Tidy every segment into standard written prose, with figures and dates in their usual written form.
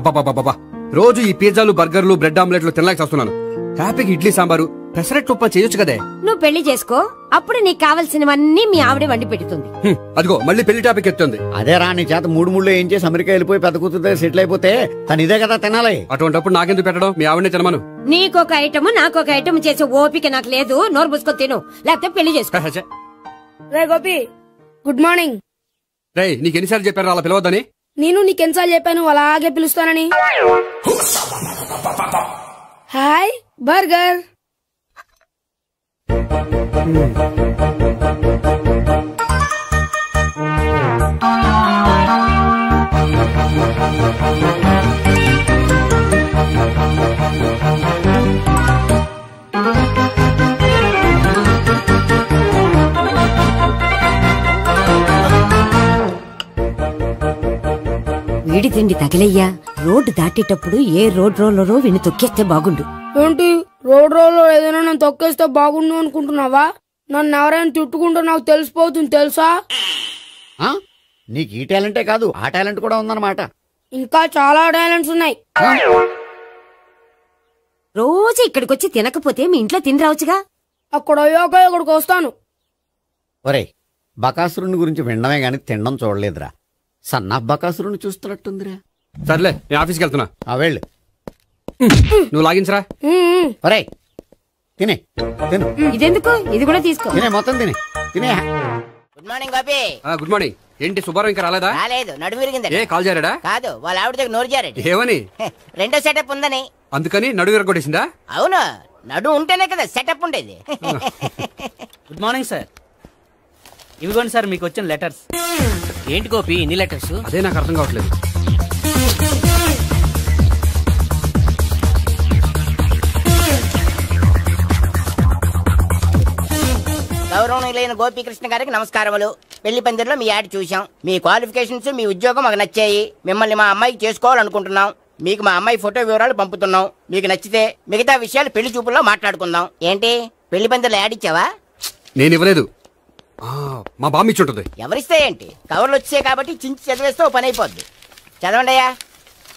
అబ్బాబాబా రోజు ఈ పిజ్జాలు బర్గర్లు బ్రెడ్ ఆమ్లెట్లు తినలేక వస్తున్నాను. హ్యాపీగా ఇడ్లీ సాంబారు పెసరట్టు ఉప్మా చేయొచ్చు కదే. నువ్వు పెళ్లి చేసుకో, అప్పుడు నీకు కావాల్సినవన్నీ మీ ఆవిడే వండి పెడుతుంది. అదిగో మళ్ళీ పెళ్లి టాపిక్ ఎత్తుంది. అదే రా, నీ చేత మూడు ఏం చేసి అమెరికా వెళ్ళిపోయి పెద్ద కూతురు సెటిల్ అయిపోతే తను ఇదే కదా తినాలి. అటువంటిప్పుడు నాకెందుకు పెట్టడం, మీ ఆవిడనే తినమను. నీకొక ఐటమ్ నాకొక ఐటమ్ చేసే ఓపిక నాకు లేదు. నోరు పూసుకొని తిను, లేకపోతే పెళ్లి చేసుకో. రే గోపి, గుడ్ మార్నింగ్. రే నీకు ఎన్నిసార్లు చెప్పారు అలా పిలవద్దని? నేను నీకెన్నిసార్లు చెప్పాను అలాగే పిలుస్తానని. Hi burger. వీడి తిండి తగిలయ్యా. రోడ్డు దాటేటప్పుడు ఏ రోడ్ రోలరో విని తొక్కేస్తే బాగుండు. ఏంటి రోడ్ రోల్లో ఏదైనా నన్ను తొక్కేస్తే బాగుండు అనుకుంటున్నావా? నన్ను ఎవరైనా తిట్టుకుంటే నాకు తెలిసిపోతుంది తెలుసా? నీకు ఈ టాలెంటే కాదు ఆ టాలెంట్ కూడా ఉందన్నమాట. ఇంకా చాలా టాలెంట్స్ ఉన్నాయి. రోజు ఇక్కడికొచ్చి తినకపోతే మీ ఇంట్లో తిని రావచ్చుగా. అక్కడ అయ్యాక ఇక్కడికి వస్తాను. ఒరే, బకాసురుని గురించి వినడమే గాని తినడం చూడలేదురా. సన్నా బకాసురుని చూస్తున్నట్టుందిరా. సర్లే నేను ఆఫీస్కి వెళ్తున్నా. వెళ్ళు. నువ్వు లాగించరా. ఒరే తినే తిను. ఇదెందుకు? ఇది కూడా తీసుకో. తినే మొత్తం తినే తినే. Good morning Gopi. Good morning. ఏంటి సుబ్బారావు ఇంకా రాలేదా? రాలేదు, నడుము విరిగింది. ఏ కాల్ చేరాడా? కాదు, వాళ్ళ ఆవిడ దగ్గర నోరు జారాడు. ఏమని? రెండో సెటప్ ఉందని. అందుకని నడువు విరగొట్టేసిందా? అవును, నడుము ఉంటేనే కదా సెటప్ ఉండేది. Good morning sir. ఇవిగోండి సార్ మీకు వచ్చిన లెటర్స్. ఏంటి గోపి ఇన్ని లెటర్స్? అదే నాకు అర్థం కావట్లేదు. గౌరవనీయులైన గోపీకృష్ణ గారికి నమస్కారములు. పెళ్లి పందిరిలో మీ యాడ్ చూసాం. మీ క్వాలిఫికేషన్స్, మీ ఉద్యోగం మాకు నచ్చాయి. మిమ్మల్ని మా అమ్మాయికి చేసుకోవాలనుకుంటున్నాం. మీకు మా అమ్మాయి ఫోటో వివరాలు పంపుతున్నాం. మీకు నచ్చితే మిగతా విషయాలు పెళ్లి చూపుల్లో మాట్లాడుకుందాం. ఏంటి పెళ్లి పందిరిలో యాడ్ ఇచ్చావా? నేను ఇవ్వలేదు, మా బామ్మ ఇచ్చి ఉంటుంది. ఎవరిస్తే ఏంటి, కవర్లు వచ్చాయి కాబట్టి చించి చదివేస్తే పని అయిపోద్ది. చదవండి అయ్యా,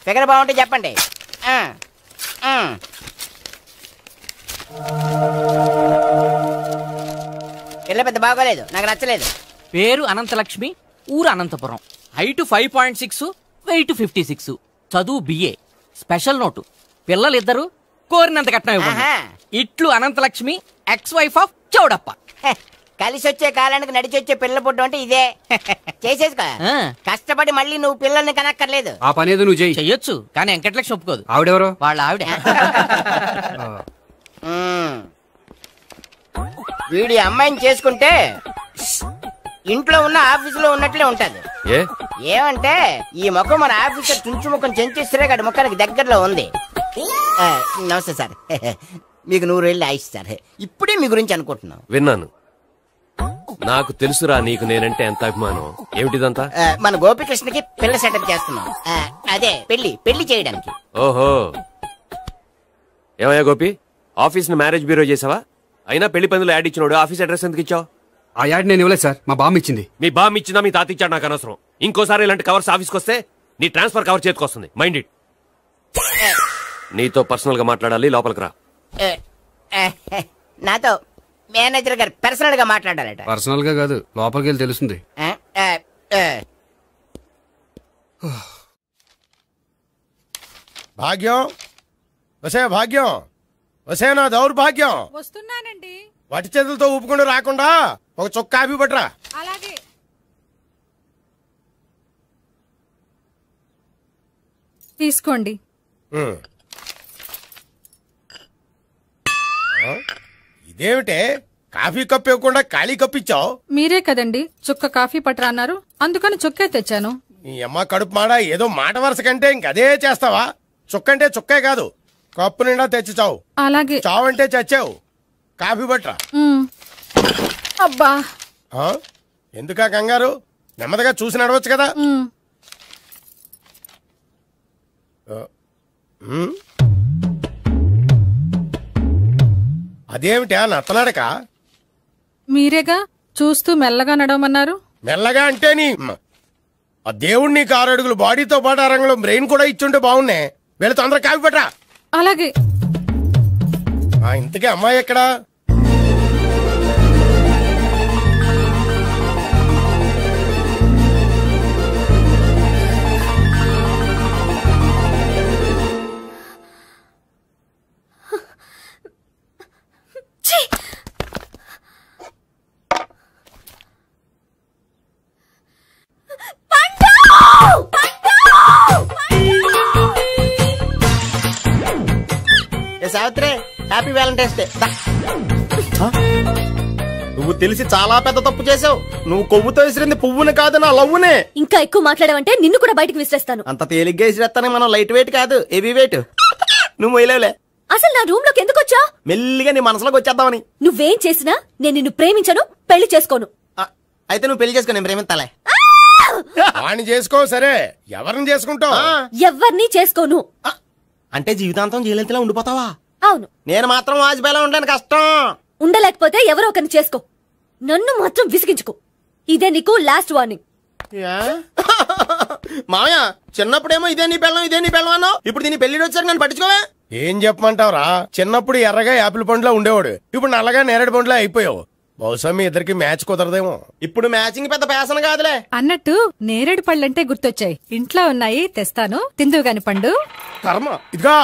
ఫిగర్ బాగుంటే చెప్పండి. పిల్ల పెద్ద బాగోలేదు, నాకు నచ్చలేదు. పేరు అనంతలక్ష్మి, ఊరు అనంతపురం, హైట్ 5.6, వెయిట్ 56, చదువు BA, స్పెషల్ నోటు పిల్లలిద్దరు కోరినంత కట్నం ఇవ్వండి. ఇట్లు Anantalakshmi, ex wife of Chowdappa. కలిసి వచ్చే కాలానికి నడిచి వచ్చే పిల్ల పుట్టు అంటే ఇదే. చేసేసుకో, కష్టపడి మళ్ళీ నువ్వు పిల్లల్ని కనక్కర్లేదు. ఆ పని ఏదో నువ్వు చెయ్యొచ్చు, కానీ వెంకటలక్ష్మి ఒప్పుకోదు. ఆవిడెవరో? వాళ్ళ ఆవిడ. వీడి అమ్మాయిని చేసుకుంటే ఇంట్లో ఉన్న ఆఫీసులో ఉన్నట్లే ఉంటది. ఏమంటే ఈ ముఖం మన ఆఫీసర్ తుంచు ముఖం చెంచేశ్వరే గారి ముఖానికి దగ్గరలో ఉంది. నమస్తే సార్, మీకు 100 ఏళ్ళు ఆయుష్ సార్. ఇప్పుడే మీ గురించి అనుకుంటున్నాం. విన్నాను, నాకు తెలుసురా నీకు నేనంటే ఎంత అభిమానం. ఏమిటిదంతా? మన గోపికృష్ణకి పిల్ల సెటప్ చేస్తున్నాం. అదే పెళ్లి చేయడానికి. ఓహో, ఏమయ్యా గోపి, ఆఫీస్ ని మ్యారేజ్ బ్యూరో చేసావా? అయినా పెళ్లి పందులు యాడ్ ఇచ్చినోడు ఆఫీస్ అడ్రస్ ఎందుకు ఇచ్చావు? ఆ యాడ్ నేను ఇవ్వలేదు సార్, మా బామ్మ ఇచ్చింది. మీ బామ్మ ఇచ్చిందా మీ తాత ఇచ్చాడు నాకు అనవసరం. ఇంకోసారి ఇలాంటి కవర్స్ ఆఫీస్కి వస్తే నీ ట్రాన్స్ఫర్ కవర్ చేతికి వస్తుంది. Mind it. నీతో పర్సనల్ గా మాట్లాడాలి, లోపలికి రా. నాతో మేనేజర్ గారు పర్సనల్ గా మాట్లాడాలట. పర్సనల్ గా కాదు, లోపలికి వెళ్ళి తెలుస్తుంది. భాగ్యం, వసే భాగ్యం, వసే నా దౌర్భాగ్యం. వస్తున్నానండి. వటి చేతులతో ఊపుకుండా రాకుండా ఒక చొక్క కాఫీ పట్టరా. అలాగే. తీసుకోండి. ఇదేమిటే కాఫీ కప్ ఇవ్వకుండా ఖాళీ కప్ ఇచ్చావు? మీరే కదండి చుక్క కాఫీ పట్టరా అన్నారు, అందుకని చుక్కే తెచ్చాను. నీ అమ్మ కడుపు మాడ, ఏదో మాట వరుస కంటే ఇంకదే చేస్తావా? చుక్కంటే చుక్కే కాదు, కప్పు నిండా తెచ్చి చావు. అలాగే. చావు అంటే చచ్చావు. కాఫీ పట్టరా. అబ్బా, ఎందుకా కంగారు? నెమ్మదిగా చూసి నడవచ్చు కదా. అదేమిటా నత్తనాడక? మీరేగా చూస్తూ మెల్లగా నడవమన్నారు. మెల్లగా అంటే నీ ఆ దేవుడు నీకు 6 అడుగులు బాడీతో పాటు ఆ రంగంలో బ్రెయిన్ కూడా ఇచ్చుంటే బాగున్నాయి. వీళ్ళ తొందర కాపీ పట్రా. అలాగే. ఇంతకీ అమ్మాయి ఎక్కడా? Savitri, happy Valentine's day. నువ్వు తెలిసి చాలా పెద్ద తప్పు చేసావు. నువ్వు కొవ్వుతో విసిరింది పువ్వుని కాదు, నా లవ్వునే. ఇంకా ఎక్కువ మాట్లాడావంటే నిన్ను కూడా బయటకు విసిరేస్తాను. అంత తేలిగ్గా విసిరేస్తానే. మనం లైట్ వెయిట్ కాదు, హెవీ వెయిట్. నువ్వు మొయ్యలేవులే. అసలు నా రూమ్ లోకి ఎందుకు వచ్చా? మెల్లిగా నీ మనసులోకి వచ్చేద్దామని. నువ్వేం చేసినా నేను నిన్ను ప్రేమించను, పెళ్లి చేసుకోను. అయితే నువ్వు పెళ్లి చేసుకో, నేను ప్రేమిస్తాలే. వాణ్ణి చేసుకో. సరే, ఎవరిని చేసుకుంటావు? ఎవరిని చేసుకోను. అంటే జీవితాంతం జయలలితలా ఉండిపోతావా? అవును. నేను మాత్రం వాజ్పేయిలా ఉండడానికి కష్టం. ఉండలేకపోతే ఎవరో ఒకరిని చేసుకో, నన్ను మాత్రం విసిగించుకో. ఇదే నీకు లాస్ట్ వార్నింగ్. మామయ్య, చిన్నప్పుడేమో ఇదే నీ పెళ్ళం అన్నావు. ఇప్పుడు దీని పెళ్లి వచ్చారు, నన్ను పట్టించుకోవా? ఏం చెప్పమంటావురా? చిన్నప్పుడు ఎర్రగా యాపిల్ పండులా ఉండేవాడు, ఇప్పుడు నల్లగా నేరేడు పండులా అయిపోయావు. బహుశా మీ ఇద్దరికి మ్యాచ్ కుదరదేమో. ఇప్పుడు మ్యాచింగ్ పెద్ద ప్యాసన కాదులే. అన్నట్టు నేరేడు పళ్ళంటే గుర్తొచ్చాయి. ఇంట్లో ఉన్నాయి, తెస్తాను, తిందువు గాని పండు. కర్మ. ఇదిగా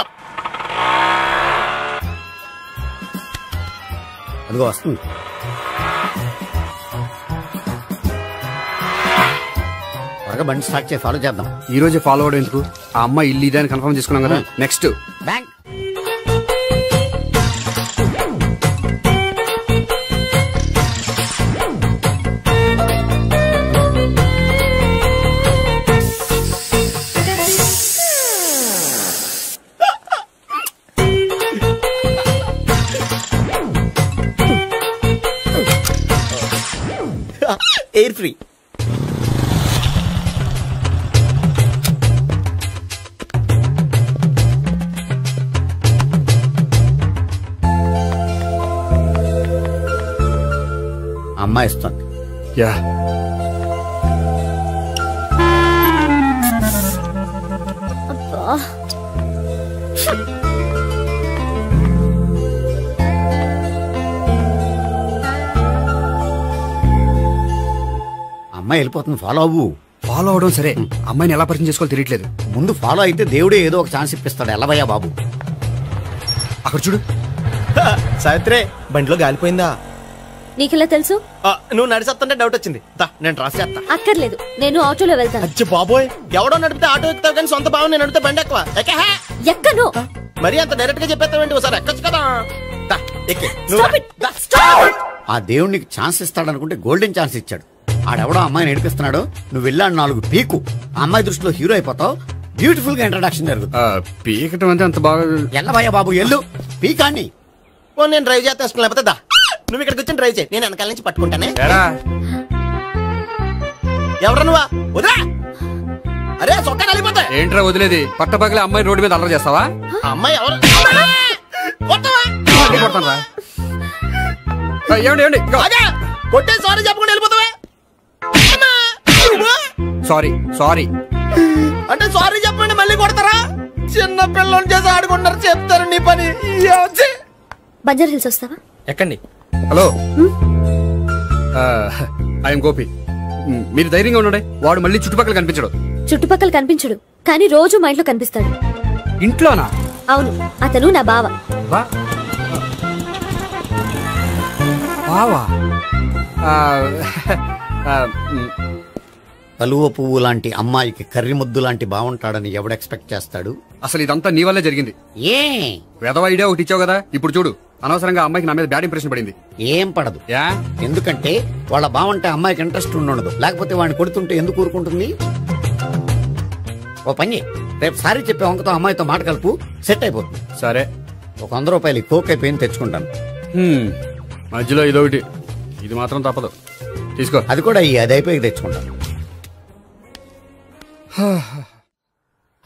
అదిగో వస్తుంది. త్వరగా బండి స్టార్ట్ చేసి ఫాలో చేద్దాం. ఈ రోజే ఫాలో అవడం ఎందుకు? ఆ అమ్మాయి ఇల్లు ఇదే అని కన్ఫర్మ్ చేసుకున్నాం కదా. Next bank. Air free. అమ్మాయి ఇస్తుంది. యా, అమ్మాయి వెళ్ళిపోతుంది, ఫాలో అవ్వు. ఫాలో అవడం సరే, అమ్మాయిని ఎలా పరిచయం చేసుకోవాలో తెలియట్లేదు. ముందు ఫాలో అయితే దేవుడే ఏదో ఒక ఛాన్స్ ఇప్పిస్తాడు. ఎలవయ్యా బాబు. అక్కడ చూడు. సావిత్రి, బండిలో గాలిపోయిందా? నీకెలా తెలుసు? నువ్వు నడిచేస్తుంటే డౌట్ వచ్చింది. నేను రాసి చేస్తా. అక్కర్లేదు, నేను ఆటోలో వెళ్తాను. అచ్చి బాబోయ్, ఎవడో నడిపితే ఆటో ఎక్కుతావు కానీ సొంత భావం నేను నడిపితే బండి ఎక్కువ. ఎక్కను. మరి అంత డైరెక్ట్ గా చెప్పేస్తావేంటి? ఒకసారి ఎక్కొచ్చు కదా. ఆ దేవుడికి ఛాన్స్ ఇస్తాడనుకుంటే గోల్డెన్ ఛాన్స్ ఇచ్చాడు. ఆడెవడో అమ్మాయిని ఏడిపిస్తున్నాడు, నువ్వు వెళ్ళాడు 4 పీకు. ఆ అమ్మాయి దృష్టిలో హీరో అయిపోతావు. బ్యూటిఫుల్ గా ఇంట్రడక్షన్ జరుగుతుంది. పీకటం అంటే అంత బాగా ఎల్లవయ్యా బాబు, ఎల్లు పీకాన్ని. నేను డ్రైవ్ చేస్తాను, లేకపోతే దా నువ్వు ఇక్కడికి వచ్చి డ్రైవ్ చేయి, నేను వెనకాల నుంచి పట్టుకుంటానే. ఎవరు నువ్వా? వదిలే. అరే చొక్కా కలిపోతా. ఏంట్రా వదిలేది? పట్టపగలే అమ్మాయి రోడ్డు మీద అల్లరి చేస్తావా? అమ్మాయి ఎవరు? ఏమండి కొట్టే సారీ చెప్పకుండా వెళ్ళిపోతావా? సారీ సారీ అంటే సారీ చెప్పండి మళ్ళీ కొడతారా? చిన్న పిల్లలు చేసి ఆడుకుంటారు, చెప్తారు నీ పని. బంజారా హిల్స్ వస్తావా? ఎక్కండి. Hello, I'm Gopi. మీరు ధైర్యంగా ఉండండి. వాడు మళ్ళీ చుట్టుపక్కల కనిపించడు. చుట్టుపక్కల కనిపించడు, కానీ రోజు మా ఇంట్లో కనిపిస్తాడు. ఇంట్లోనా? అవును, అతను నా బావ. బావా? కలువ పువ్వు లాంటి అమ్మాయికి కర్రి ముద్దు లాంటి బాగుంటాడని ఎవడు ఎక్స్పెక్ట్ చేస్తాడు? అసలు ఇదంతా నీ వల్లే జరిగింది. ఏ వెధవ ఐడియా ఒకటి ఇచ్చావు కదా, ఇప్పుడు చూడు. అనవసరంగా అమ్మాయికి నా మీద బ్యాడ్ ఇంప్రెషన్ పడింది. ఏం పడదు. ఎందుకంటే వాళ్ళ బాగుంటే అమ్మాయికి ఇంట్రెస్ట్ ఉండదు. లేకపోతే వాడిని కొడుతుంటే ఎందుకు ఊరుకుంటుంది? ఓ పని, రేపు సారీ చెప్పే వంకతో అమ్మాయితో మాట కలుపు, సెట్ అయిపోతుంది. సరే, ఒక 100 రూపాయలు కోక్ అయిపోయింది, తెచ్చుకుంటాను. మధ్యలో ఇదొకటి, ఇది మాత్రం తప్పదు. తీసుకో. అది కూడా అది అయిపోయి తెచ్చుకుంటాను.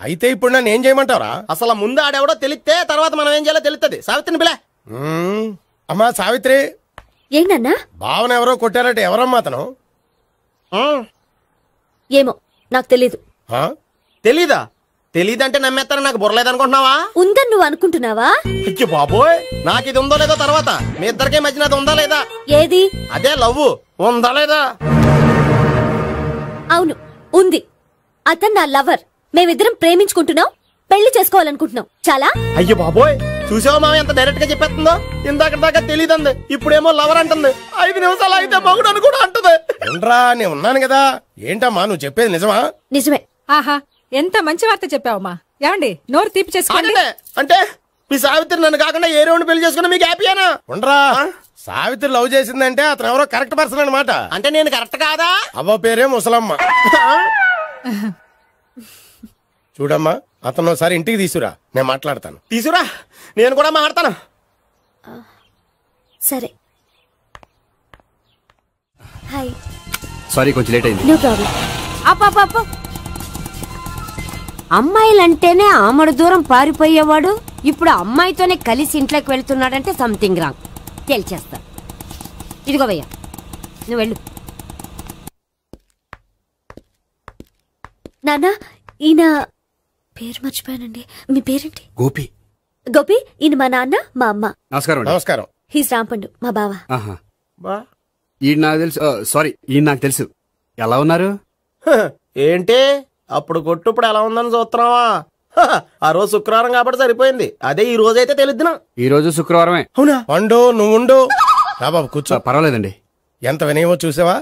అయితే ఇప్పుడు నన్ను ఏం చేయమంటారా? అసలు ముందు ఆడెవడో తెలిస్తే తర్వాత మనం ఏం చేయాలో తెలుస్తుంది. సావిత్రిని పిల్ల. అమ్మా సావిత్రి. ఏంటన్నా? భావన ఎవరో కొట్టారట, ఎవరమ్మా అతను? ఏమో, నాకు తెలీదు. తెలీదా? తెలీదంటే నమ్మేస్తాను, నాకు బుర్రలేదనుకుంటున్నావా? ఉందని నువ్వు అనుకుంటున్నావా? అయ్యో బాబోయ్, నాకు ఇది ఉందో లేదో తర్వాత. మీ ఇద్దరికే మధ్యన అది ఉందా లేదా? ఏది? అదే లవ్ ఉందా లేదా? అవును, ఉంది. అతను నా లవర్. మేమిద్దరం ప్రేమించుకుంటున్నాం, పెళ్లి చేసుకోవాలనుకుంటున్నాం. చాలా. అయ్యో బాబోయ్, చూసావా మామ ఎంత డైరెక్ట్ గా చెప్పేస్తుందో? ఇందాక దాకా తెలియదండి, ఇప్పుడేమో లవర్ అంటుంది. 5 నిమిషాలు అయితే మగుడు అని కూడా అంటుంది. ఏంట్రా, నేను ఉన్నాను కదా. ఏంటమ్మా నువ్వు చెప్పేది నిజమా? నిజమే. ఆహా, ఎంత మంచి వార్త చెప్పావమ్మా. ఏమండి, నోరు తీపి చేసుకోండి. అంటే మీ సావిత్రి నన్ను కాకుండా ఏ రౌండ్ పెళ్లి చేసుకున్నా మీకు హ్యాపీయేనా? ఉండరా, సావిత్రి లవ్ చేసిందంటే అతను ఎవరో కరెక్ట్ పర్సన్ అనమాట. అంటే నేను కరెక్ట్ కాదా? అవ్వ పేరే ముసలమ్మ. చూడమ్మా, అతను ఒకసారి ఇంటికి తీసుకురా, నేను మాట్లాడతాను. తీసురా, నేను కూడా మాట్లాడతాను. సరే. హాయ్. సారీ, కొంచెం లేట్ అయింది. No problem. అప్ప అమ్మాయిలంటేనే ఆమడు దూరం పారిపోయేవాడు ఇప్పుడు అమ్మాయితోనే కలిసి ఇంట్లోకి వెళ్తున్నాడంటే సంథింగ్ రాంగ్. తేల్చేస్తా. ఇదిగో భయ్యా, నువ్వు వెళ్ళు. నాన్న, ఈయన పేరు మర్చిపోయానండి. మీ పేరేంటి? గోపి. గోపి, ఈయన మా నాన్న, మా అమ్మ. నమస్కారం. నమస్కారం. హీస్ రాంపండు, మా బావ. ఈయన నాకు తెలుసు. సారీ, ఈయన నాకు తెలుసు. ఎలా ఉన్నారు? ఏంటి అప్పుడు కొట్టు ఇప్పుడు ఎలా ఉందని చూస్తున్నావా? ఆ రోజు శుక్రవారం కాబట్టి సరిపోయింది. అదే ఈ రోజు అయితే తెలిద్దునా. ఈ రోజు శుక్రవారమే. అవునా? పండు నువ్వు ఉండు. రా బాబు కూర్చో. పర్వాలేదండి. ఎంత వినయమో చూసావా?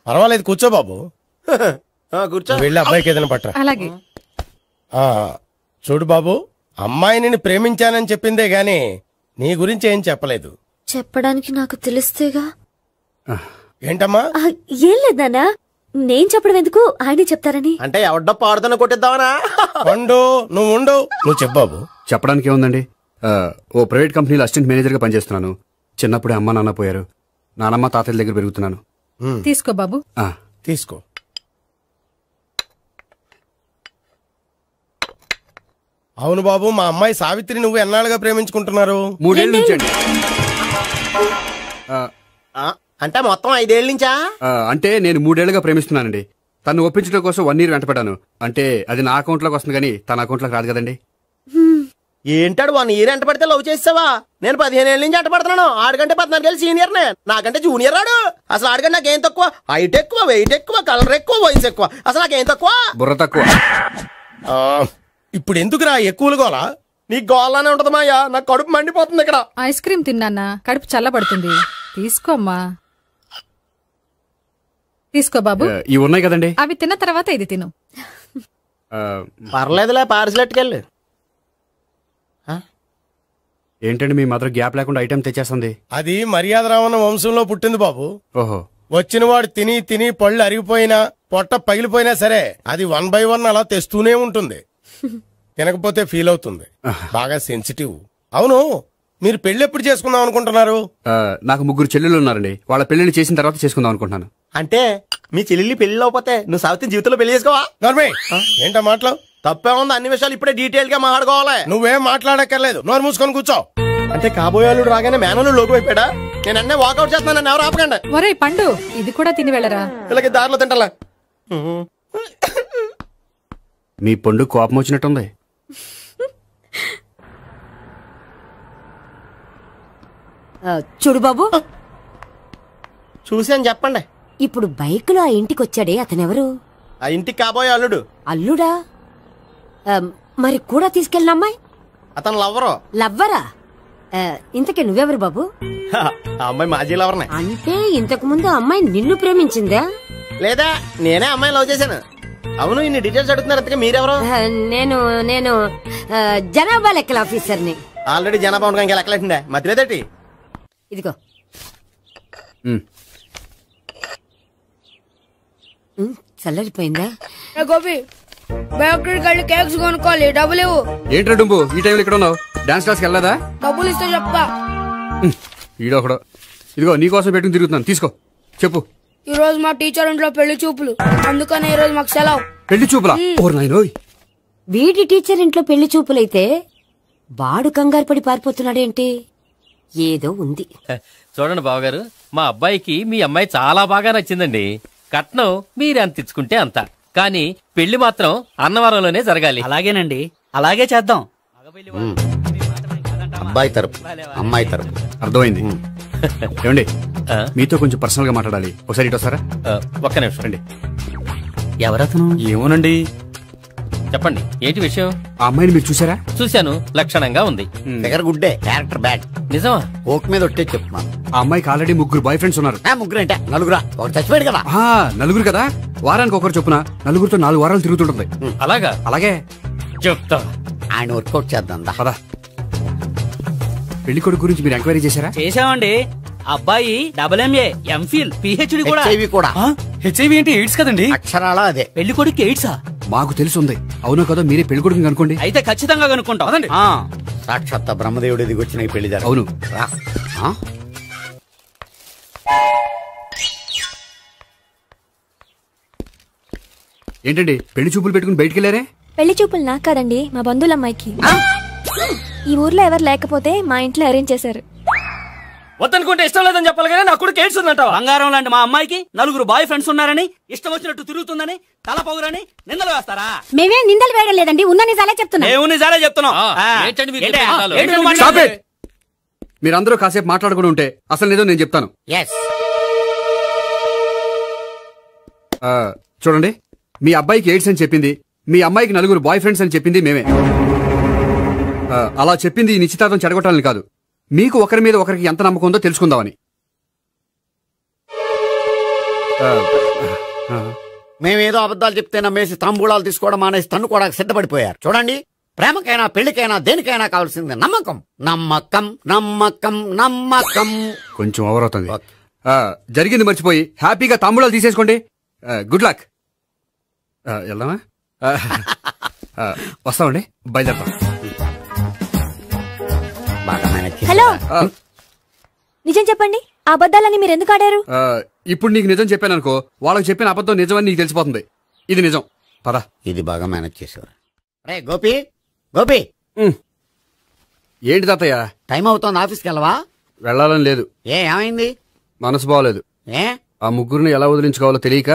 పర్వాలేదు, కూర్చో బాబు. కూర్చో. వెళ్ళి అబ్బాయికి ఏదైనా పట్టరా. అలాగే. చూడు బాబు, అమ్మాయిని ప్రేమించానని చెప్పిందే గాని నీ గురించి ఏం చెప్పలేదు. చెప్పడానికి నాకు తెలిస్తేగా. ఏంటమ్మా? ఏం లేదు నాన్న, నేను చెప్పడం ఎందుకు, ఆయనే చెప్తారని. అంటే ఎవడ్డో పాడుతున్న కొట్టిద్దామనా? పండు నువ్వు ఉండు. నువ్వు చెప్పు బాబు. చెప్పడానికి ఏముందండి, ఓ ప్రైవేట్ కంపెనీలో అసిస్టెంట్ మేనేజర్ గా పనిచేస్తున్నాను. చిన్నప్పుడే అమ్మ నాన్న పోయారు. నానమ్మ తాతయ్య దగ్గర పెరుగుతున్నాను. తీసుకో బాబు. తీసుకో. అవును బాబు, మా అమ్మాయి సావిత్రి నువ్వు ఎన్నాళ్ళుగా ప్రేమించుకుంటున్నారు? 3 ఏళ్ళ నుంచి అండి. అంటే మొత్తం 5 ఏళ్ళ నుంచా? అంటే నేను 3 ఏళ్లుగా ప్రేమిస్తున్నానండి. తను ఒప్పించడం కోసం 1 year వెంటపడ్డాను. అంటే అది నా అకౌంట్ లోకి వస్తుంది కానీ తన అకౌంట్ లోకి రాదు కదండి. ఏంటాడు 1 year ఎంట పడితే లవ్ చేసావా? నేను 15 ఏళ్ళ నుంచి ఎంట పడుతున్నాను. ఆడికంటే 14 ఏళ్ళు సీనియర్ నే, నాకంటే జూనియర్ రాడు. అసలు ఆడికంటే నాకేం తక్కువ? హైట్ ఎక్కువ, వెయిట్ ఎక్కువ, కలర్ ఎక్కువ, వయసు ఎక్కువ. అసలు నాకేం తక్కువ? బుర్ర తక్కువ. ఇప్పుడు ఎందుకురా ఎక్కువలు గోలా? నీకు గోలానే ఉంటది మాయా, నాకు కడుపు మండిపోతుంది ఇక్కడ. ఐస్ క్రీమ్ తిన్నానా, కడుపు చల్లబడుతుంది. తీసుకోమ్మా. తీసుకో బాబు. ఇవి ఉన్నాయి కదండి, అవి తిన్న తర్వాత ఇది తిను. పర్లేదులే, పార్సిలెట్కెళ్ళి. ఏంటండి మీ మదర్ గ్యాప్ లేకుండా ఐటెం తెచ్చేస్తుంది? అది మర్యాద రావణ వంశంలో పుట్టింది బాబు. ఓహో. వచ్చిన వాడు తిని తిని పళ్ళు అరిగిపోయినా పొట్ట పగిలిపోయినా సరే అది 1 by 1 అలా తెస్తూనే ఉంటుంది. తినకపోతే ఫీల్ అవుతుంది. బాగా సెన్సిటివ్. అవును, మీరు పెళ్లి ఎప్పుడు చేసుకుందాం అనుకుంటున్నారు? నాకు 3 చెల్లెళ్ళు ఉన్నారండి. వాళ్ళ పెళ్లిని చేసిన తర్వాత చేసుకుందాం అనుకుంటున్నాను. అంటే మీ చెల్లెల్ని పెళ్లి లేకపోతే నువ్వు సావిత్రి జీవితంలో పెళ్లి చేసుకోవా? ఏంటా మాటలు? తప్పే ఉంది, అన్ని విషయాలు ఇప్పుడే డీటెయిల్ గా మాట్లాడుకోవాలి. నువ్వేం మాట్లాడక్కర్లేదు, నోరు మూసుకొని కూర్చో. అంటే కాబోయేవాళ్ళు రాగానే మేనలు లోకి అయిపోయాడా? నేను అన్నీ వాకౌట్ చేస్తున్నాను, ఎవరు ఆపకండి. ఒరే పండు, ఇది కూడా తిని వెళ్ళరా. ఇలాగే దారిలో తింటలా. మీ పండు కోపం వచ్చినట్టుంది. చూడు బాబు, చూసి అని చెప్పండి. ఇప్పుడు బైక్ లో ఆ ఇంటికి వచ్చాడే అతనెవరు? ఆ ఇంటికి కాబోయే అల్లుడు. అల్లుడా? మరి కూడా తీసుకెళ్ళిన అమ్మాయి? అతను లవ్వరు. లవ్వరా? ఇంతకీ నువ్వెవరు బాబు? ఆ అమ్మాయి మాజీ లవర్నే. అంటే ఇంతకు ముందు అమ్మాయి నిన్ను ప్రేమించిందా? లేదా నేనే అమ్మాయి లవ్ చేశాను. అవును, ఇన్ని డీటెయిల్స్ అడుగుతున్నారు, ఇంతకీ మీరెవరు? నేను జనాభా లెక్కల ఆఫీసర్ని. ఆల్రెడీ జనాభా ఉండగా ఇంకా లెక్కలేండే మధ్యలేదేటి? ఇదిగో. చల్లరిపోయిందా? గోపి, బేకరీకి వెళ్ళి కేక్స్ కొనుక్కోవాలి, డబ్బులు ఇవ్వు. ఏంట్రా డుంబు ఈ టైంలో ఇక్కడ ఉన్నావు? డాన్స్ క్లాస్కి వెళ్ళదా? డబ్బులు ఇస్తే చెప్తా. ఈడొకడు. ఇదిగో నీకోసం పెట్టుకుని తిరుగుతున్నాను, తీసుకో. చెప్పు. ఈ రోజు మా టీచర్ ఇంట్లో పెళ్లి చూపులు, అందుకనే ఈ రోజు మాకు సెలవు. పెళ్లి చూపులా? వీడి టీచర్ ఇంట్లో పెళ్లి చూపులైతే వాడు కంగారు పడి పారిపోతున్నాడేంటి? ఏదో ఉంది. చూడండి బావగారు, మా అబ్బాయికి మీ అమ్మాయి చాలా బాగా నచ్చిందండి. కట్నం మీరే అంత ఇచ్చుకుంటే అంత. కానీ పెళ్లి మాత్రం అన్నవరంలోనే జరగాలి. అలాగేనండి, అలాగే చేద్దాం. అబ్బాయి తరపు అమ్మాయి తరపు. అర్థమైంది. ఏమండి మీతో కొంచెం పర్సనల్ గా మాట్లాడాలి. ఒకసారి ఇటు వస్తారా? ఒక్క నిమిషం రండి. ఎవరతను? ఏమోనండి. చెప్పండి, ఏంటి విషయం? ఆ అమ్మాయిని మీరు చూసారా? చూశాను, లక్షణంగా ఉంది. ఫిగర్ గుడ్డే, క్యారెక్టర్ బ్యాడ్. నిజమా? ఓక్ మీద ఒట్టే చెప్తున్నాను. ఆ అమ్మాయికి ఆల్రెడీ 3 బాయ్ ఫ్రెండ్స్ ఉన్నారు. 3 అంటే 4 ఒకటి చచ్చిపోయాడు కదా. 4 కదా, వారానికి ఒకరు చొప్పున 4తో 4 వారాలు తిరుగుతుంటుంది. అలాగా? అలాగే చెప్తా. ఆయన వర్కౌట్ చేద్దాం పదా. పెళ్లి కొడుకు గురించి మీరు ఎంక్వైరీ చేశారా? చేశామండి. అబ్బాయి MA, MPhil, PhD కూడా. హెచ్ఐవి కూడా. హెచ్ఐవి అంటే ఎయిడ్స్ కదండి? అక్షరాల అదే. పెళ్లి కొడుకు ఎయిడ్సా? మాకు తెలుసుంది. అవునో కదా, మీరే పెళ్లి కొడుకుని కనుకోండి. అయితే ఖచ్చితంగా కనుక్కుంటాం. సాక్షాత్ బ్రహ్మదేవుడి దిగి వచ్చిన ఈ పెళ్లి జరగదు. అవును. ఏంటండి పెళ్లి చూపులు పెట్టుకుని బయటికి వెళ్ళారే? పెళ్లి చూపులు నాకు కాదండి, మా బంధువుల అమ్మాయికి. ఈ ఊర్లో ఎవరు లేకపోతే మా ఇంట్లో అరేంజ్ చేశారు. వద్దనుకుంటే ఇష్టం లేదని చెప్పాలి కానీ నా కూడా కేడ్స్ ఉందంటావా? బంగారం లాంటి మా అమ్మాయికి 4 బాయ్ ఫ్రెండ్స్ ఉన్నారని, ఇష్టం వచ్చినట్టు తిరుగుతుందని, తల పొగరని నిందలు వేస్తారా? మేమే నిందలు వేయడం లేదండి, ఉన్న నిజాలే చెప్తున్నాం. మేము నిజాలే చెప్తున్నాం. మీరందరూ కాసేపు మాట్లాడుకుని ఉంటే అసలు నిజం నేను చెప్తాను. చూడండి, మీ అబ్బాయికి ఎయిడ్స్ అని చెప్పింది, మీ అమ్మాయికి 4 బాయ్ ఫ్రెండ్స్ అని చెప్పింది మేమే. అలా చెప్పింది ఈ నిశ్చితార్థం చెడగొట్టాలని కాదు, మీకు ఒకరి మీద ఒకరికి ఎంత నమ్మకం ఉందో తెలుసుకుందామని. మేమేదో అబద్ధాలు చెప్తే నమ్మేసి తాంబూలాలు తీసుకోవడం మానేసి తన్నుకోవడానికి సిద్ధపడిపోయారు. చూడండి, ప్రేమకైనా పెళ్లికైనా దేనికైనా కావాల్సింది నమ్మకం. నమ్మకం నమ్మకం నమ్మకం. కొంచెం ఓవర్ అవుతుంది. జరిగింది మర్చిపోయి హ్యాపీగా తాంబూలాలు తీసేసుకోండి. Good luck. వెళ్దామా? వస్తామండి, బయలుదేరతాం. హలో, నిజం చెప్పండి, ఆ అబద్ధాలని మీరు ఎందుకు ఆడారు? ఇప్పుడు నీకు నిజం చెప్పాను అనుకో, వాళ్ళకి చెప్పిన అబద్ధం నిజమని నీకు తెలిసిపోతుంది. ఇది నిజం. పద. ఇది బాగా మేనేజ్ చేసేవారు. రే గోపి, గోపి. ఏంటి తాతయ్య? టైం అవుతోంది, ఆఫీస్కి వెళ్ళవా? వెళ్ళాలని లేదు. ఏమైంది? మనసు బాగోలేదు. ఆ ముగ్గురిని ఎలా వదిలించుకోవాలో తెలియక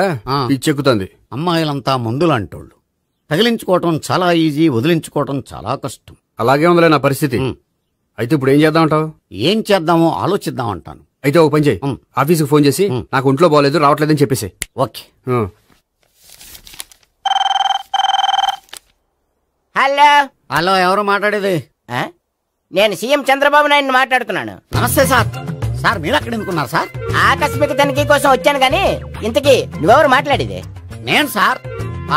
పిచ్చెక్కుతుంది. అమ్మాయిలంతా మందులాంటోళ్ళు. తగిలించుకోవటం చాలా ఈజీ, వదిలించుకోవటం చాలా కష్టం. అలాగే ఉందిలే నా పరిస్థితి. అయితే ఇప్పుడు ఏం చేద్దామంటావు? ఏం చేద్దామో ఆలోచిద్దాం అంటాను. అయితే ఒక పని చేయి, ఆఫీస్కి ఫోన్ చేసి నాకు ఒంట్లో బాగోలేదు రావట్లేదని చెప్పేసి. ఓకే. హలో. హలో, ఎవరు మాట్లాడేది? నేను సీఎం చంద్రబాబు నాయుడు మాట్లాడుతున్నాను. నమస్తే సార్. సార్ మీరు అక్కడ ఎందుకున్నారు సార్? ఆకస్మిక తనిఖీ కోసం వచ్చాను గాని ఇంతకీ నువ్వెవరు మాట్లాడేది? నేను సార్,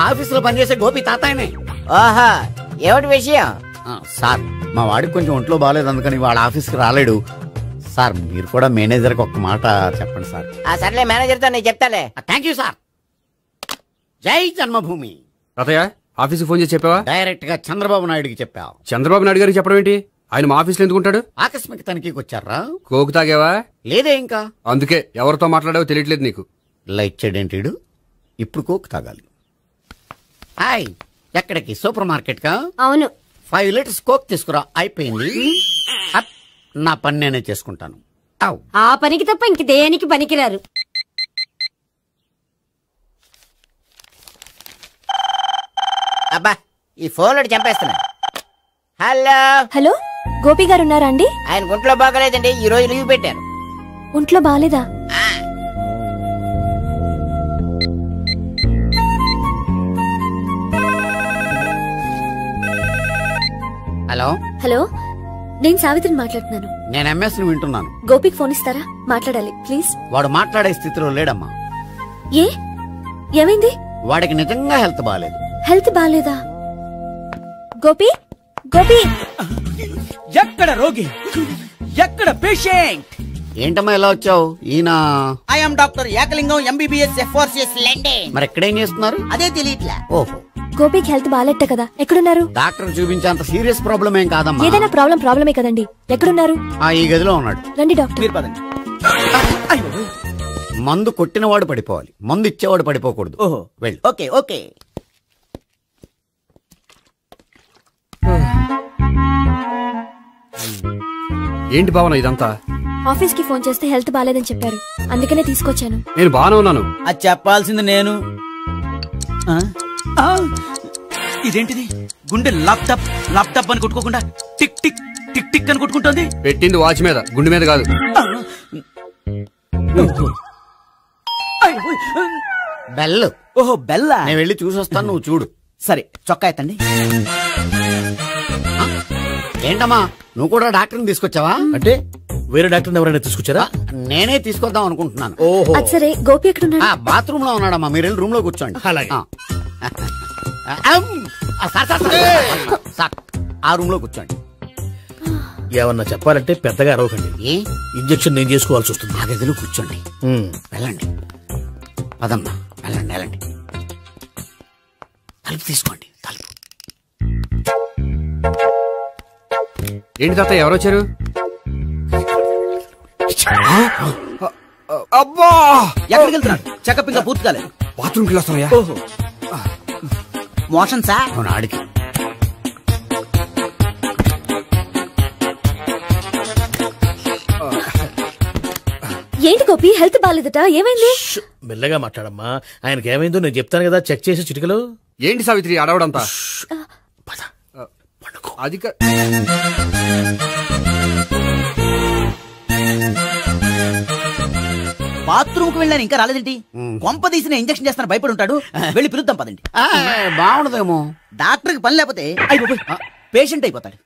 ఆఫీసులో పనిచేసే గోపి తాతాయనే. ఓహో, ఏమిటి విషయం? సార్, మా వాడికి కొంచెం ఒంట్లో బాగాలేదు, అందుకని వాళ్ళ ఆఫీస్కి రాలేడు. సార్ మీరు కూడా మేనేజర్కి ఒక మాట చెప్పండి సార్. సర్లే, మేనేజర్తో నేను చెప్తాలే. Thank you sir. జై జన్మభూమి. తాతయ్య, ఆఫీస్కి ఫోన్ చేసి చెప్పావా? డైరెక్ట్ గా చంద్రబాబు నాయుడుకి చెప్పావు. చంద్రబాబు నాయుడు గారికి చెప్పడం ఏంటి? ఆయన మా ఆఫీస్లో ఎందుకుంటాడు? ఆకస్మిక తనిఖీకి వచ్చారా? కోకు తాగావా? లేదే ఇంకా. అందుకే ఎవరితో మాట్లాడావో తెలియట్లేదు నీకు. లైట్ చేయడేంటిడు? ఇప్పుడు కోక్ తాగాలి. హాయ్, ఎక్కడికి? సూపర్ మార్కెట్ కా? అవును. 5 లీటర్స్ కోక్ తీసుకురా. అయిపోయింది. నా పని నేనే చేసుకుంటాను. ఆ పనికి తప్ప ఇంక దేనికి పనికిరారు. అబ్బా, ఈ ఫోన్లో చంపేస్తున్నా. హలో. హలో, గోపి గారు ఉన్నారా అండి? ఆయన ఒంట్లో బాగలేదండి, ఈ రోజు లీవ్ పెట్టారు. ఒంట్లో బాగాలేదా? హలో. హలో, నేను సావిత్రిని మాట్లాడుతున్నాను. నేను ఎంఎస్ ని వింటున్నాను. గోపికి ఫోన్ ఇస్తారా? మాట్లాడాలి ప్లీజ్. వాడు మాట్లాడే స్థితిలో లేడమ్మా. ఏ, ఏమైంది? వాడికి నిజంగా హెల్త్ బాగాలేదు. హెల్త్ బాగాలేదా? గోపి, గోపి. ఎక్కడ రోగి, ఎక్కడ పేషెంట్? ఏంటమ్మా ఎలా వచ్చావు? ఈయన I'm doctor Ekalingam MBBS FRCS లండే. మరి ఎక్కడేం చేస్తున్నారు? అదే తెలియట్లే. ఓహో, గోపికి హెల్త్ బాగాలేట కదా, ఎక్కడున్నారు? డాక్టర్ చూపించేంత సీరియస్ ప్రాబ్లం ఏం కాదమ్మా. ఏదైనా ప్రాబ్లమే కదండి. ఎక్కడున్నారు? ఈ గదిలో ఉన్నాడు. రండి డాక్టర్. మీరు పదండి. మందు కొట్టినవాడు పడిపోవాలి, మందు ఇచ్చేవాడు పడిపోకూడదు. ఓహో, వెళ్ళి. Okay okay. ఏంటి భావన ఇదంతా? ఆఫీస్ కి ఫోన్ చేస్తే హెల్త్ బాగాలేదని చెప్పారు, అందుకనే తీసుకొచ్చాను. నేను బాగానే ఉన్నాను. అది చెప్పాల్సింది నేను. ఇదేంటిది గుండె లాప్టాప్ లాప్టాప్ అని కొట్టుకోకుండా టిక్ టిక్ టిక్ టిక్ అని కొట్టుకుంటుంది. పెట్టింది వాచ్ మీద, గుండె మీద కాదు. బెల్. ఓహో బెల్లా. నేను వెళ్ళి చూసొస్తాను, నువ్వు చూడు. సరే చొక్కా ఎత్తండి. ఏంటమ్మా నువ్వు కూడా డాక్టర్ని తీసుకొచ్చావా? అంటే వేరే డాక్టర్ ఎవరైనా తీసుకొచ్చారా? నేనే తీసుకొద్దాం అనుకుంటున్నాను. ఓహో సరే గోపి ఎక్కడున్నాడు? బాత్రూమ్ లో ఉన్నాడమ్మా, మీరు వెళ్ళి రూమ్ లో కూర్చోండి. అలాగే. సార్ ఆ రూమ్ లో కూర్చోండి. ఏమన్నా చెప్పాలంటే పెద్దగా అరవకండి. ఇంజెక్షన్ నేను చేసుకోవాల్సి వస్తుంది. ఆ గదిలో కూర్చోండి. వెళ్ళండి పదమ్మా, వెళ్ళండి వెళ్ళండి. తలుపు తీసుకోండి, తలుపు. ఏంటి తాత ఎవరు వచ్చారు? అబ్బా ఎక్కడికి వెళ్తున్నాడు? చెకప్ ఇంకా పూర్తి కాలేదు. బాత్రూమ్కి వస్తున్నాయా? ఓహో మోషన్ సార్. అవును ఆడికి. ఏంటి గోపి హెల్త్ బాగాలేదట, ఏమైంది? మెల్లగా మాట్లాడమ్మా. ఆయనకి ఏమైందో నేను చెప్తాను కదా, చెక్ చేసి చిటికలు. ఏంటి సావిత్రి అడవడంతా? అది బాత్రూమ్ కు వెళ్ళాను ఇంకా రాలేదేంటి? కొంప తీసిన ఇంజక్షన్ చేస్తాను భయపడి ఉంటాడు. వెళ్ళి పిలుద్దాం పదండి. బాగుండదేమో. డాక్టర్ కి పని లేకపోతే పేషెంట్ అయిపోతాడు.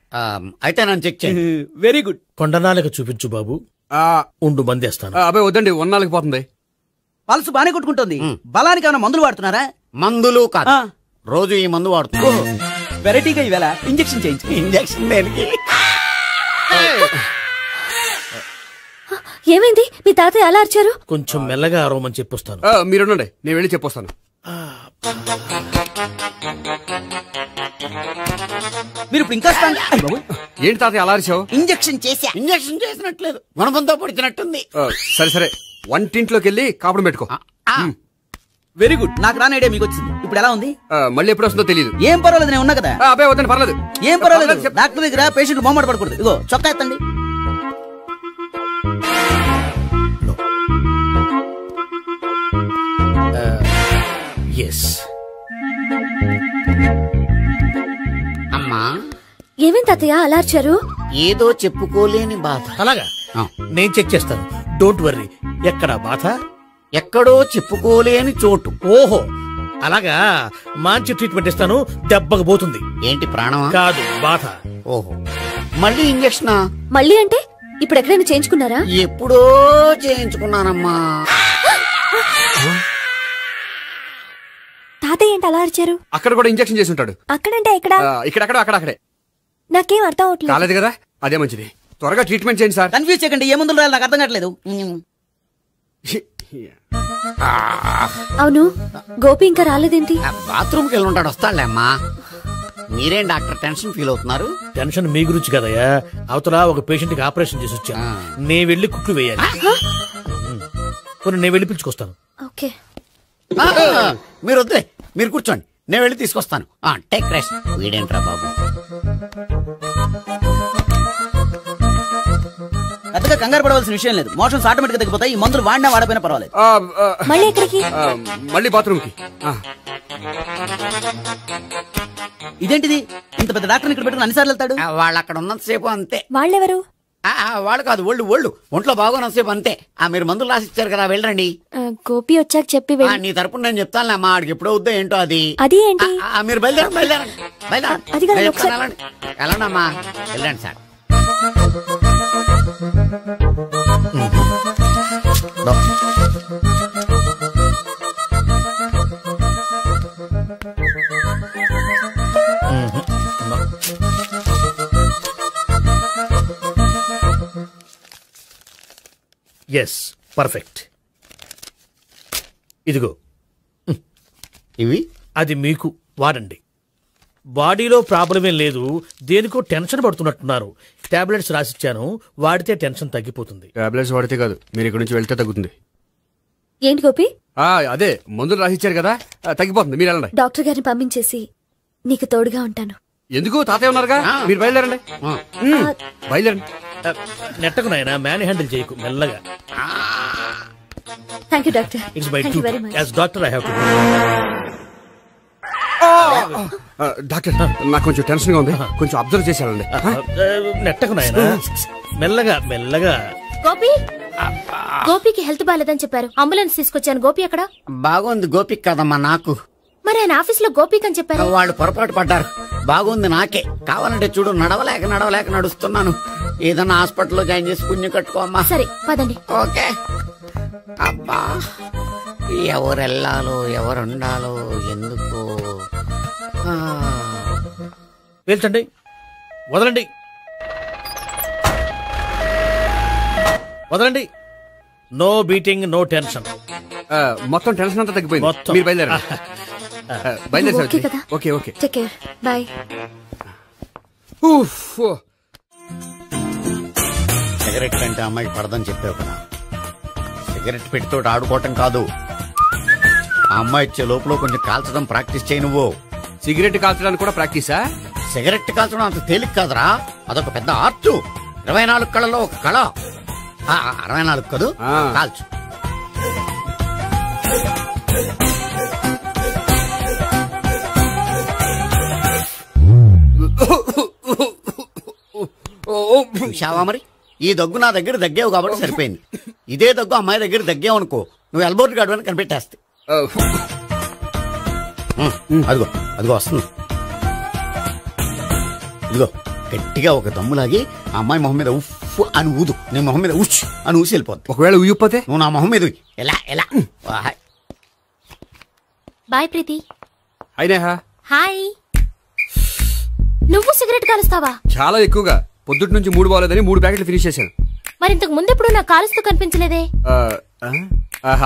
అయితే నన్ను చెక్ చేయండి. Very good. కొండనాలకు చూపించు బాబు. ఉండు మందేస్తాను. అబ్బాయి వద్దండి, ఉన్నాళ్ళకి పోతుంది. పల్సు బానే కొట్టుకుంటుంది. బలానికి ఏమైనా మందులు వాడుతున్నారా? మందులు కాదు, రోజు ఈ మందు వాడుతున్నా. వెరైటీగా ఈవేళ ఇంజక్షన్ చేయించు. ఇంజక్షన్ దేనికి? ఏమైంది? మీ తాతయ్య అలా అరిచారు? కొంచెం మెల్లగా అరవమని చెప్పొస్తాను. మీరుండండి, నేను వెళ్ళి చెప్పొస్తాను. మీరు ఇప్పుడు ఇంకా ఏంటి తాతయ్య అలా అరిచావు? ఇంజక్షన్ చేసా. ఇంజక్షన్ చేసినట్లేదు, గుణపంతో పొడిచినట్టుంది. సరే సరే, వంటింట్లోకి వెళ్ళి కాపుడు పెట్టుకో. Very good. నాకు రాని ఐడియా మీకు వచ్చింది. ఇప్పుడు ఎలా ఉంది? మళ్ళీ ఎప్పుడు వస్తుందో తెలియదు. ఏం పర్వాలేదు, నేను ఉన్నా కదా. అబ్బాయి వద్దండి, పర్లేదు. ఏం పర్వాలేదు. డాక్టర్ దగ్గర పేషెంట్ మొహమాట పడకూడదు. ఇగో చొక్కా ఎత్తండి. అమ్మా ఏమేం తాతయ్య అలా అరిచారు? ఏదో చెప్పుకోలేని బాధ. అలాగా, నేను చెక్ చేస్తాను. Don't worry. ఎక్కడ బాధ? ఎక్కడో చెప్పుకోలేని చోటు. ఓహో అలాగా, మంచి ట్రీట్మెంట్ ఇస్తాను, దెబ్బకు పోతుంది. ఏంటి ప్రాణమా? కాదు, బాధ. ఓహో మళ్ళీ ఇంజక్షనా? మళ్ళీ అంటే ఇప్పుడు ఎక్కడైనా చేయించుకున్నారా? ఎప్పుడో చేయించుకున్నానమ్మా. తాతయ్య ఏంటి అలా అరిచారు? అక్కడ కూడా ఇంజక్షన్ చేసి ఉంటాడు. అక్కడంటే ఎక్కడ? ఇక్కడక్కడ అక్కడక్కడే. నాకేం అర్థం అవట్లేదు. కాలేదు కదా, అదే మంచిది. త్వరగా ట్రీట్మెంట్ చేయండి సార్. కన్ఫ్యూజ్ చేయకండి. ఏ మందులు రాయాలి నాకు అర్థం కావట్లేదు. అవును గోపి ఇంకా రాలేదేంటి? బాత్రూమ్ కి వెళ్ళి ఉంటాడు, వస్తాడులే అమ్మా. మీరేం డాక్టర్ టెన్షన్ ఫీల్ అవుతున్నారు? టెన్షన్ మీ గురించి కదయ్యా. అవతల ఒక పేషెంట్ కి ఆపరేషన్ చేసి వచ్చాను. నేను వెళ్ళి కుట్లు వేయాలి. నేను వెళ్ళి పిలుచుకొస్తాను. ఓకే మీరు వద్దులే, మీరు కూర్చోండి, నేను వెళ్ళి తీసుకొస్తాను. Take rest. వీడేంట్రా బాబు. పెద్దగా కంగారు పడవలసిన విషయం లేదు. మోషన్స్ ఆటోమేటిక్ గా తగ్గిపోతాయి. ఈ మందులు వాడినా వాడపోయినా పర్వాలేదు. మళ్ళీ ఎక్కడికి? మళ్ళీ బాత్రూమ్ కి. ఇదేంటిది? ఇంత పెద్ద డాక్టర్ ఇక్కడ పెట్టుకుని అన్నిసార్లు వెళ్తాడు? వాళ్ళు అక్కడ ఉన్నంతసేపు అంతే. వాళ్ళెవరు? వాళ్ళు కాదు, ఒళ్ళు ఒంట్లో బాగోనంతసేపు అంతే. మీరు మందులు రాసి ఇచ్చారు కదా, వెళ్ళండి. గోపి వచ్చాక చెప్పి నీ తరపున నేను చెప్తానులే అమ్మా. ఆడికి ఎప్పుడో వద్దో ఏంటో అది. అది ఏంటి? మీరు బయలుదేరండి. వెళ్ళండి అమ్మా, వెళ్ళండి సార్. Yes perfect. ఇదిగో ఇవి అది మీకు వాడండి. బాడీలో ప్రాబ్లం ఏం లేదు, దేనికో టెన్షన్ పడుతున్నట్టున్నారు. టాబ్లెట్స్ రాసిచ్చాను, వాడితే టెన్షన్ తగ్గిపోతుంది. టాబ్లెట్స్ వాడితే కాదు, మీరు ఇక్కడ నుంచి వెళ్తే తగ్గుతుంది. ఏంటి గోపి? అదే మందులు రాసిచ్చారు కదా, తగ్గిపోతుంది. మీరు వెళ్ళండి. డాక్టర్ గారిని పంపించేసి నీకు తోడుగా ఉంటాను. ఎందుకు? తాతయ్య ఉన్నారుగా, మీరు బయలుదేరండి. బయలుదేరండి. నెట్టకు నాయనా, మ్యాన్ హ్యాండిల్ చేయకు, మెల్లగా. Thank you doctor. It's my duty as doctor. I have to. Doctor నాకు కొంచెం టెన్షన్ గా ఉంది, కొంచెం అబ్జర్వ్ చేసేయాలండి. నెట్టకు నాయనా, మెల్లగా మెల్లగా. గోపి, గోపికి హెల్త్ బాలేదని చెప్పారు, అంబులెన్స్ తీసుకొచ్చాను. గోపి ఎక్కడ? బాగుంది గోపిక్ కదమ్మా నాకు. మరి ఆయన ఆఫీస్ లో గోపిక్ అని చెప్పారు. వాళ్ళు పొరపాటు పడ్డారు. బాగుంది నాకే. కావాలంటే చూడు, నడవలేక నడుస్తున్నాను. ఏదన్నా హాస్పిటల్లో జాయిన్ చేసి పుణ్యం కట్టుకోమ్మా. సరే పదండి. ఓకే. అబ్బా, ఎవరెళ్ళాలో ఎవరుండాలో ఎందుకు. పేల్చండి, వదలండి, వదలండి. No beating, no tension. మొత్తం టెన్షన్ అంతా తగ్గిపోయింది. మీరు బయలుదేరండి. బయలుదేరి. Okay okay, take care, bye. Cigarette కంటే అమ్మాయికి పడదని చెప్పావు కదా. సిగరెట్ పెట్టితో ఆడుకోవటం కాదు, ఆ అమ్మాయి ఇచ్చే లోపల కొంచెం కాల్చడం ప్రాక్టీస్ చేయి. నువ్వు సిగరెట్ కాల్చడానికి కూడా ప్రాక్టీసా? సిగరెట్ కాల్చడం అంత తేలిక కాదురా, అదొక పెద్ద ఆర్ట్. 24 కళలో ఒక కళ. 64 కదూ, కాల్చు. చూశావా మరి, ఈ దగ్గు నా దగ్గర దగ్గేవు కాబట్టి సరిపోయింది. ఇదే దగ్గు అమ్మాయి దగ్గర దగ్గేవు అనుకో, నువ్వు ఎల్బోర్డ్ గాడు అని కనిపెట్టేస్తే. అదిగో అదిగో వస్తుంది. ఇదిగో గట్టిగా ఒక దమ్ములాగి ఆ అమ్మాయి మొహం మీద ఉఫ్ అని ఊదు, నీ మొహం మీద ఉచ్ అని ఊసి వెళ్ళిపోద్ది. ఒకవేళ ఊయకపోతే నువ్వు నా మొహం మీద ఎలా ఎలా. బాయ్ ప్రీతి. అయినా హాయ్. నువ్వు సిగరెట్ కాలుస్తావా? చాలా ఎక్కువగా. పొద్దుటి నుంచి 3 బాలేదని 3 ప్యాకెట్లు ఫినిష్ చేశాను. మరి ఇంతకు ముందెప్పుడు నాకు కాలుస్తూ కనిపించలేదే?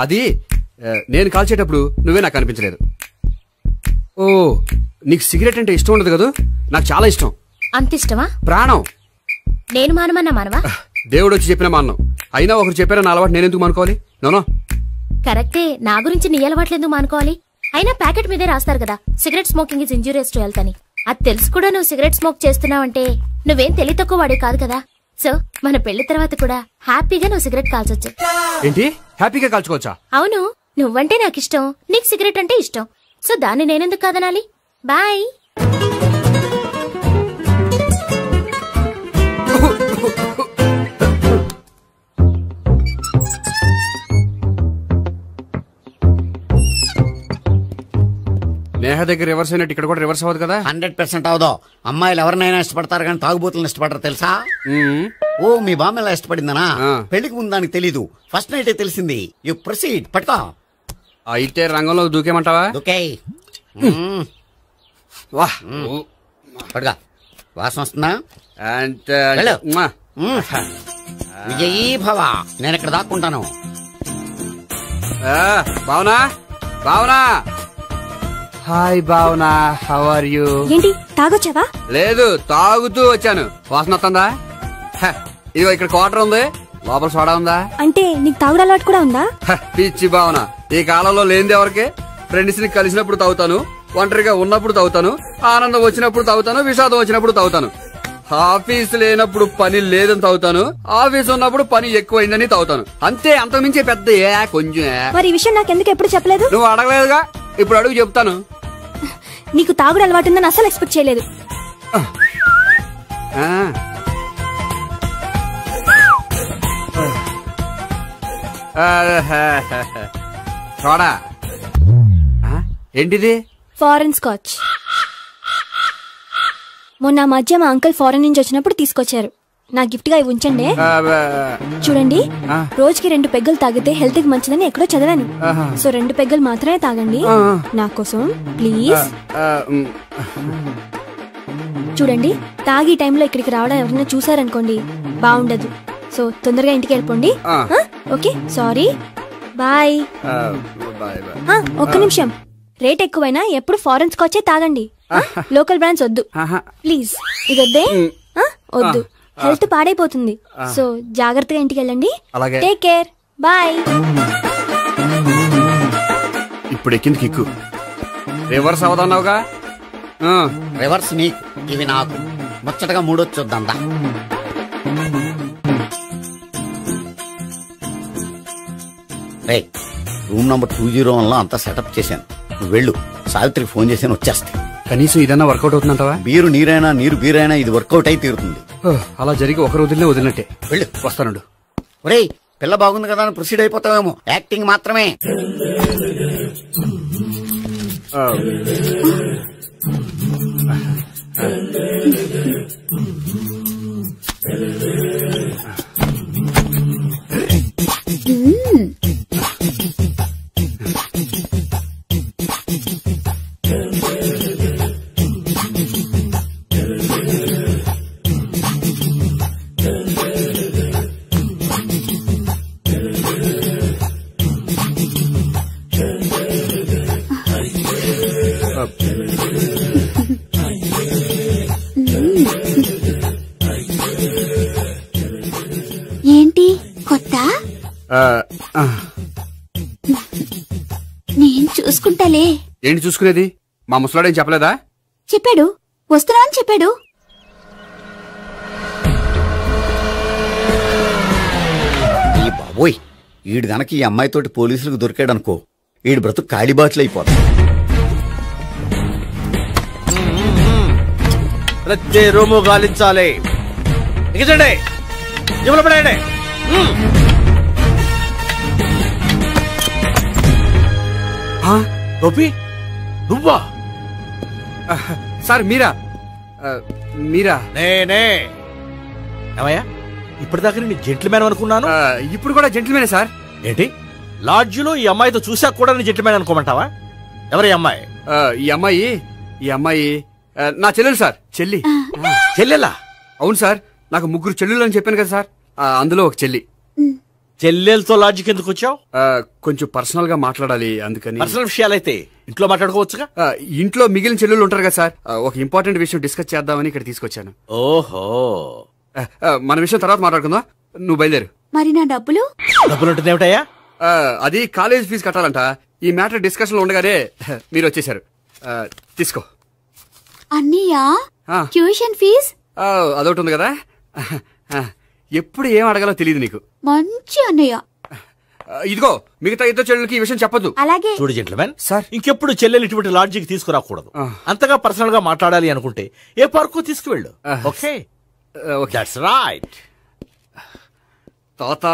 అది నేను కాల్చేటప్పుడు నువ్వే నాకు కనిపించలేదు. ఓ, నీకు సిగరెట్ అంటే ఇష్టం ఉండదు కదా? నాకు చాలా ఇష్టం. అంత ఇష్టమా? ప్రాణం. నేను మానమన్నా మానవా? దేవుడు వచ్చి చెప్పిన మానం. అయినా ఒకరు చెప్పారా నా అలవాటు నేనెందుకు మానుకోవాలి? నోనో. కరెక్టే, నా గురించి నీ అలవాట్లు ఎందుకు మానుకోవాలి? అయినా ప్యాకెట్ మీదే రాస్తారు కదా, cigarette smoking is injurious to health అని. అది తెలుసు కూడా నువ్వు సిగరెట్ స్మోక్ చేస్తున్నావంటే నువ్వేం తెలివి తక్కువ వాడే కాదు కదా. సో మన పెళ్లి తర్వాత కూడా హ్యాపీగా నువ్వు సిగరెట్ కాల్చొచ్చు. ఏంటి, హ్యాపీగా కాల్చుకోవచ్చా? అవును, నువ్వంటే నాకు ఇష్టం, నీకు సిగరెట్ అంటే ఇష్టం. సో దాన్ని నేనెందుకు కాదనాలి? బాయ్. నేహ దగ్గర రివర్స్ అయినట్టు ఇక్కడ కూడా రివర్స్ అవ్వదు కదా? 100% అవదో. అమ్మాయిలు ఎవరినైనా ఇష్టపడతారు కానీ తాగుబోతులను ఇష్టపడరు తెలుసా? ఓ, మీ బామ్మ ఎలా ఇష్టపడిందనా? పెళ్లికి ముందు దానికి తెలీదు, ఫస్ట్ నైటే తెలిసింది. You proceed. పట్టుకో. అయితే రంగంలో దూకేమంటావా? దూకే. పడుగా. వాసన వస్తుందా? విజయీ భవ. నేను ఇక్కడ దాక్కుంటాను. Bhavana, Bhavana. Hi Bhavana, how are you? ఏంటి, తాగొచ్చావా? లేదు, తాగుతూ వచ్చాను. వాసన వస్తుందా? ఇదిగో ఇక్కడ క్వార్టర్ ఉంది, లోపల సోడా ఉందా? అంటే నీకు తాగుడు అలవాటు కూడా ఉందా? పిచ్చి భావన, ఈ కాలంలో లేనిది ఎవరికి? ఫ్రెండ్స్ ని కలిసినప్పుడు తాగుతాను, ఒంటరిగా ఉన్నప్పుడు తాగుతాను, ఆనందం వచ్చినప్పుడు తాగుతాను, విషాదం వచ్చినప్పుడు తాగుతాను. ఆఫీస్ లేనప్పుడు పని లేదని తాగుతాను, ఆఫీస్ ఉన్నప్పుడు పని ఎక్కువైందని తాగుతాను. అంతే, అంతకుమించే పెద్ద కొంచెం. మరి ఈ విషయం నాకెందుకు ఎప్పుడు చెప్పలేదు? నువ్వు అడగలేదుగా, ఇప్పుడు అడుగు చెప్తాను. నీకు తాగుడు అలవాటు ఉందని అసలు ఎక్స్పెక్ట్ చేయలేదు. సోడా ఏంటిది? Foreign scotch. మొన్న మధ్య మా అంకుల్ ఫారెన్ నుంచి వచ్చినప్పుడు తీసుకొచ్చారు. నా గిఫ్ట్ గా ఇవి ఉంచండి. చూడండి, రోజుకి 2 పెగ్గులు తాగితే హెల్త్ కి మంచిదని ఎక్కడో చదివాను. సో 2 పెగ్గులు మాత్రమే తాగండి నా కోసం ప్లీజ్. చూడండి, తాగి టైంలో ఇక్కడికి రావడం ఎవరైనా చూసారనుకోండి బాగుండదు. సో తొందరగా ఇంటికి వెళ్ళిపోండి. Okay, sorry, bye. ఒక్క నిమిషం, రేట్ ఎక్కువైనా ఎప్పుడు ఫారెన్ స్కాచే తాగండి, లోకల్ బ్రాండ్స్ వద్దు ప్లీజ్. ఇది వద్దే, వద్దు, హెల్త్ పాడైపోతుంది. సో జాగ్రత్తగా ఇంటికి వెళ్ళండి. Take care, bye. ఇప్పుడు ఎక్కింది కిక్కు. రివర్స్ అవదన్నావుగా? రివర్స్ నీకు, ఇవి నాకు. ముచ్చటగా 3 చూద్దాం. రూమ్ నంబర్ 201 లో అంతా సెటప్ చేశాను. నువ్వు వెళ్ళు, సావిత్రికి ఫోన్ చేశాను, వచ్చేస్తే. కనీసం ఇదన్నా వర్కౌట్ అవుతుందంటావా? బీరు నీరైనా నీరు బీరైనా ఇది వర్కౌట్ అయి తీరుతుంది. అలా జరిగి ఒక రోజులనే వదిలినట్టే. వెళ్ళు, వస్తానుండు. ఒరేయ్ పిల్ల బాగుంది కదా అని ప్రొసీడ్ అయిపోతావేమో. యాక్టింగ్ మాత్రమే. ఏంటి కొత్త? నేను చూసుకుంటాలే. ఏంటి చూసుకునేది? మా ముసలాడేం చెప్పలేదా? చెప్పాడు, వస్తున్నా అని చెప్పాడు. ఈ బాబోయ్, ఈడు గనక ఈ అమ్మాయితోటి పోలీసులకు దొరికాడనుకో, ఈడు బ్రతుకు కాళీబాట్లు అయిపోతాడు. ప్రతి రూము గాలించాలి. ఎగచండి, జబ్బులు పడేయండి. గోపి, నువ్వా? సార్ మీరా? మీరా? నేనే. ఏమయ్యా, ఇప్పటిదాకా నేను జెంట్లమ్యాన్ అనుకున్నాను. ఇప్పుడు కూడా జెంట్లమ్యానే సార్. ఏంటి, లాడ్జిలో ఈ అమ్మాయితో చూసాక కూడా నేను జెంట్లమ్యాన్ అనుకోమంటావా? ఎవరి అమ్మాయి? ఈ అమ్మాయి నా చెల్లెలు సార్. చెల్లెలా? అవును సార్, నాకు 3 చెల్లెలు అని చెప్పాను కదా సార్, అందులో ఒక చెల్లి. చెల్లెలతో లాడ్జికి ఎందుకు వచ్చావు? కొంచెం పర్సనల్ గా మాట్లాడాలి, అందుకని. పర్సనల్ విషయాలైతే ఇంట్లో మాట్లాడుకోవచ్చుగా. ఇంట్లో మిగిలిన చెల్లెలు ఉంటారు కదా సార్, ఒక ఇంపార్టెంట్ విషయం డిస్కస్ చేద్దామని ఇక్కడ తీసుకొచ్చాను. ఓహో, మన విషయం తర్వాత మాట్లాడుకుందాం, నువ్వు బయలుదేరు. మరి నా డబ్బులు? డబ్బులు ఉంటుందేమిటయ్యా? అది కాలేజ్ ఫీజు కట్టాలంట. ఈ మ్యాటర్ డిస్కషన్ లో ఉండగానే మీరు వచ్చేసారు. తీసుకో. అన్నయ్యా, ట్యూషన్ ఫీజ్? అదొకటి ఉంది కదా, ఎప్పుడు ఏం అడగాలో తెలియదు నీకు. మంచి అన్నయ్య. ఇదిగో, మిగతా ఇద్దరు చెల్లెలకి ఈ విషయం చెప్పొద్దు. అలాగే. చూడు జెంట్లమెన్ సార్, ఇంకెప్పుడు చెల్లెలు ఇటువంటి లాడ్జికి తీసుకురాకూడదు. అంతగా పర్సనల్ గా మాట్లాడాలి అనుకుంటే ఏ పార్కు తీసుకువెళ్ళు. Okay, that's right. తాత